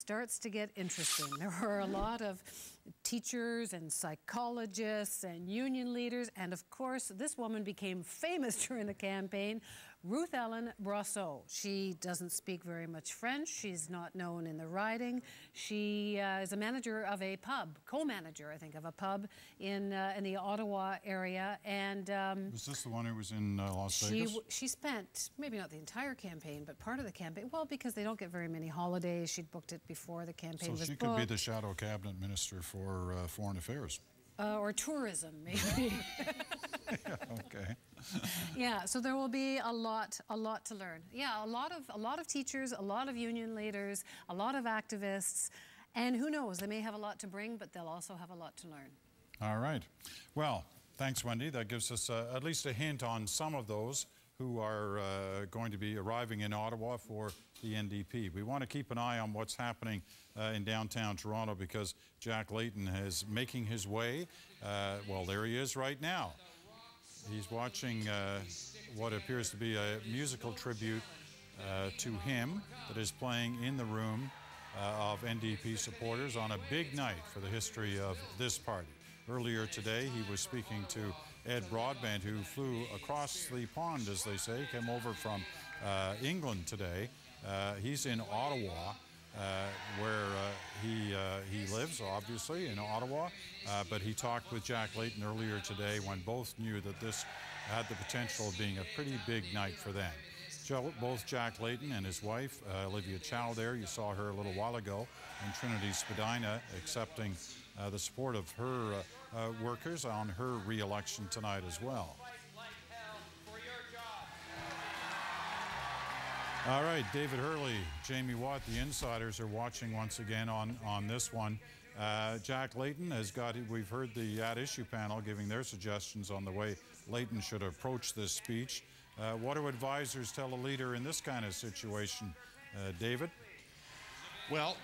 starts to get interesting. There are a lot of teachers and psychologists and union leaders, and of course, this woman became famous during the campaign, Ruth Ellen Brosseau. She doesn't speak very much French. She's not known in the riding. She is a manager of a pub, co-manager, I think, of a pub in the Ottawa area. And was this the one who was in Las Vegas? She spent maybe not the entire campaign, but part of the campaign. Well, because they don't get very many holidays. She'd booked it before the campaign was booked. So she could be the shadow cabinet minister for foreign affairs. Or tourism, maybe. Yeah, okay. Yeah, so there will be a lot to learn. Yeah, a lot of teachers, a lot of union leaders, a lot of activists, and who knows, they may have a lot to bring, but they'll also have a lot to learn. All right. Well, thanks, Wendy. That gives us at least a hint on some of those who are going to be arriving in Ottawa for the NDP. We want to keep an eye on what's happening in downtown Toronto because Jack Layton is making his way. Well, there he is right now. He's watching what appears to be a musical tribute to him that is playing in the room of NDP supporters on a big night for the history of this party. Earlier today, he was speaking to Ed Broadbent, who flew across the pond, as they say, came over from England today. He's in Ottawa, where he lives, obviously, in Ottawa. But he talked with Jack Layton earlier today when both knew that this had the potential of being a pretty big night for them. Both Jack Layton and his wife, Olivia Chow there, you saw her a little while ago, and Trinity Spadina accepting the support of her workers on her re-election tonight as well. All right, David Hurley, Jamie Watt, the insiders are watching once again on this one. Jack Layton has got, we've heard the at-issue panel giving their suggestions on the way Layton should approach this speech. What do advisors tell a leader in this kind of situation, David? Well,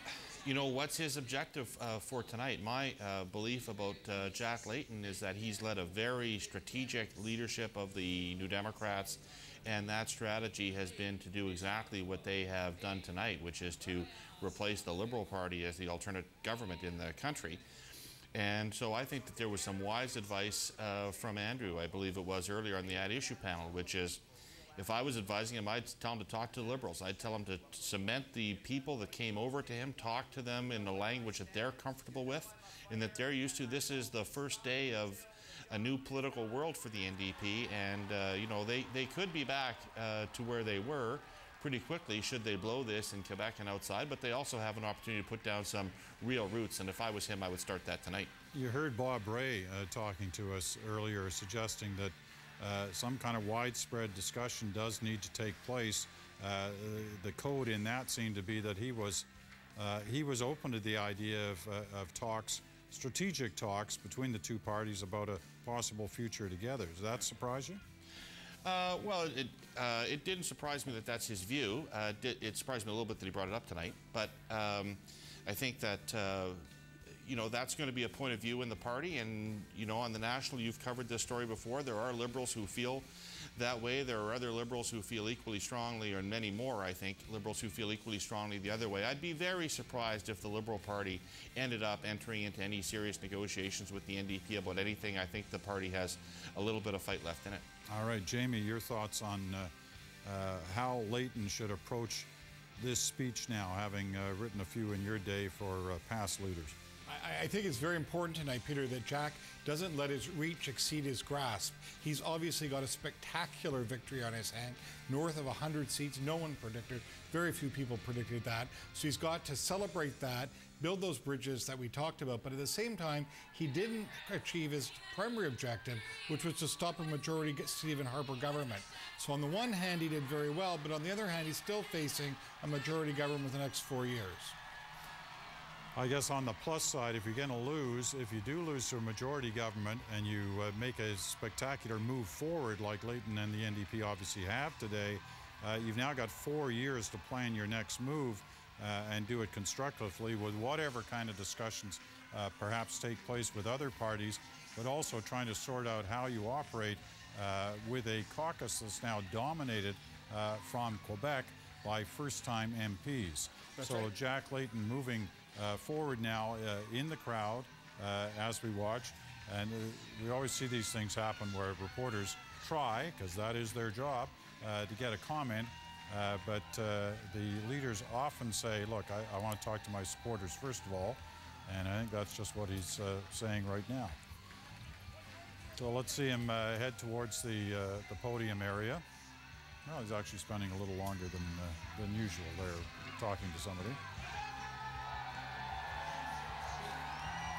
you know, what's his objective for tonight? My belief about Jack Layton is that he's led a very strategic leadership of the New Democrats, and that strategy has been to do exactly what they have done tonight, which is to replace the Liberal Party as the alternate government in the country. And so I think that there was some wise advice from Andrew, I believe it was earlier on the at-issue panel, which is, if I was advising him, I'd tell him to talk to the Liberals. I'd tell him to cement the people that came over to him, talk to them in a language that they're comfortable with and that they're used to. This is the first day of a new political world for the NDP, and you know, they could be back to where they were pretty quickly should they blow this in Quebec and outside, but they also have an opportunity to put down some real roots, and if I was him, I would start that tonight. You heard Bob Ray talking to us earlier, suggesting that some kind of widespread discussion does need to take place. The code in that seemed to be that he was open to the idea of talks, strategic talks between the two parties about a possible future together. Does that surprise you? Well, it didn't surprise me that that's his view. It surprised me a little bit that he brought it up tonight. But I think that, you know, that's going to be a point of view in the party. And, you know, on the national, you've covered this story before. There are Liberals who feel that way. There are other Liberals who feel equally strongly, and many more, I think, Liberals who feel equally strongly the other way. I'd be very surprised if the Liberal Party ended up entering into any serious negotiations with the NDP about anything. I think the party has a little bit of fight left in it. All right, Jamie, your thoughts on how Layton should approach this speech now, having written a few in your day for past leaders? I think it's very important tonight, Peter, that Jack doesn't let his reach exceed his grasp. He's obviously got a spectacular victory on his hand, north of 100 seats. No one predicted, very few people predicted that. So he's got to celebrate that, build those bridges that we talked about, but at the same time, he didn't achieve his primary objective, which was to stop a majority Stephen Harper government. So on the one hand, he did very well, but on the other hand, he's still facing a majority government the next 4 years. I guess on the plus side, if you're going to lose, if you do lose to a majority government and you make a spectacular move forward like Layton and the NDP obviously have today, you've now got 4 years to plan your next move and do it constructively with whatever kind of discussions perhaps take place with other parties, but also trying to sort out how you operate with a caucus that's now dominated from Quebec by first-time MPs. That's so right. Jack Layton moving forward now in the crowd as we watch. And we always see these things happen where reporters try, because that is their job, to get a comment. But the leaders often say, look, I want to talk to my supporters first of all. And I think that's just what he's saying right now. So let's see him head towards the podium area. Well, he's actually spending a little longer than usual there talking to somebody.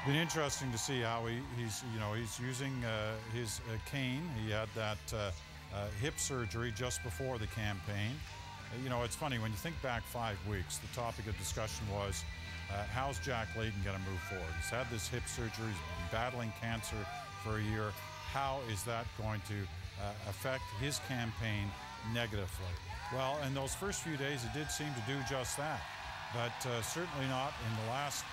Been interesting to see how he's using his cane. He had that hip surgery just before the campaign. It's funny, when you think back 5 weeks, the topic of discussion was, how's Jack Layton going to move forward? He's had this hip surgery, he's been battling cancer for a year. How is that going to affect his campaign negatively? Well, in those first few days, it did seem to do just that, but certainly not in the last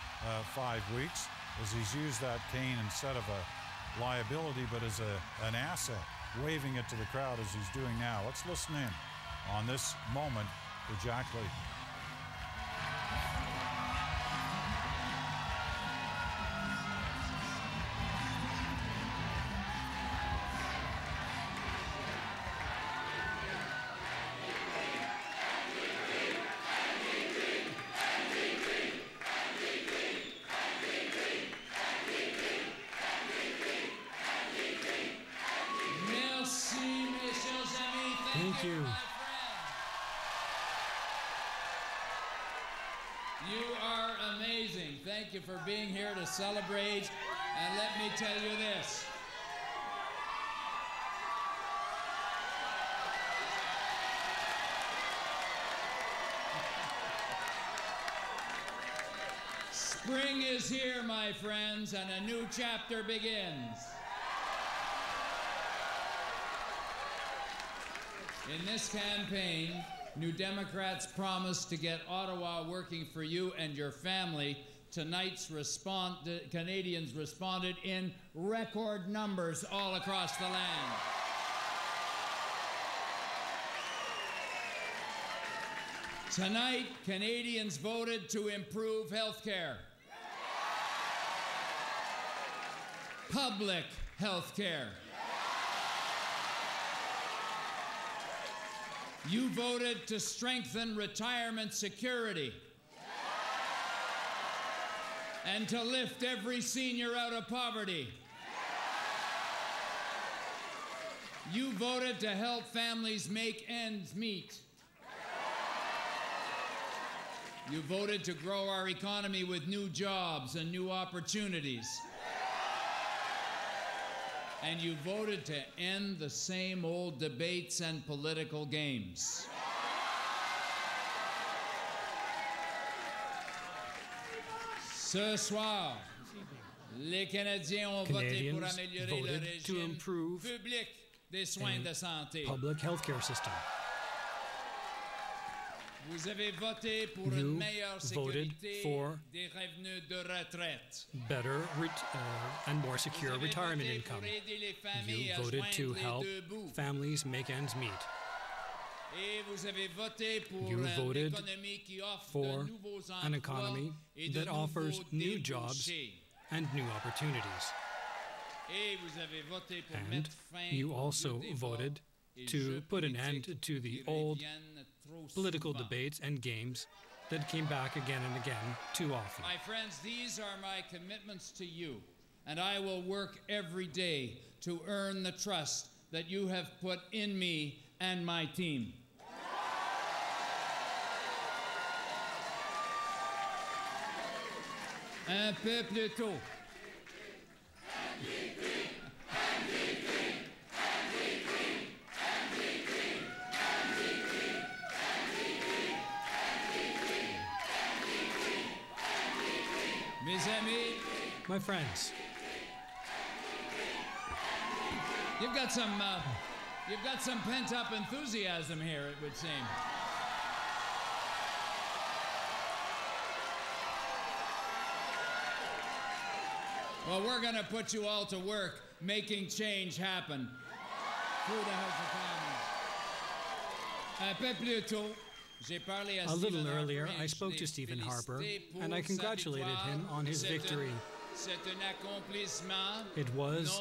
5 weeks, as he's used that cane instead of a liability, but as an asset, waving it to the crowd as he's doing now. Let's listen in on this moment for Jack Layton. Thank you. You are amazing. Thank you for being here to celebrate. And let me tell you this. Spring is here, my friends, and a new chapter begins. In this campaign, New Democrats promised to get Ottawa working for you and your family. Tonight's Canadians responded in record numbers all across the land. Tonight, Canadians voted to improve health care. Public health care. You voted to strengthen retirement security and to lift every senior out of poverty. You voted to help families make ends meet. You voted to grow our economy with new jobs and new opportunities. And you voted to end the same old debates and political games. Ce soir, les Canadiens ont voté pour améliorer le régime public des soins de santé. Public healthcare system. Vous avez voté pour une meilleure sécurité des revenus de retraite. Better and more secure retirement income. You voted to help families make ends meet. Et vous avez voté pour you voted économie qui offre for de nouveaux an emplois economy et de that offers nouveaux new jobs débouchés. and new opportunities. Et vous avez voté pour And mettre fin you aux also débats voted et to jeux put an politiques end to the qui old reviennent trop political souvent. debates and games that came back again and again too often. My friends, these are my commitments to you, and I will work every day to earn the trust that you have put in me and my team. Un peu plus tôt. Mes amis, My friends, you've got some pent-up enthusiasm here, it would seem. Well, we're going to put you all to work making change happen through the House of Commons. Un peu plus tôt, A little earlier, I spoke to Stephen Harper, and I congratulated him on his victory. It was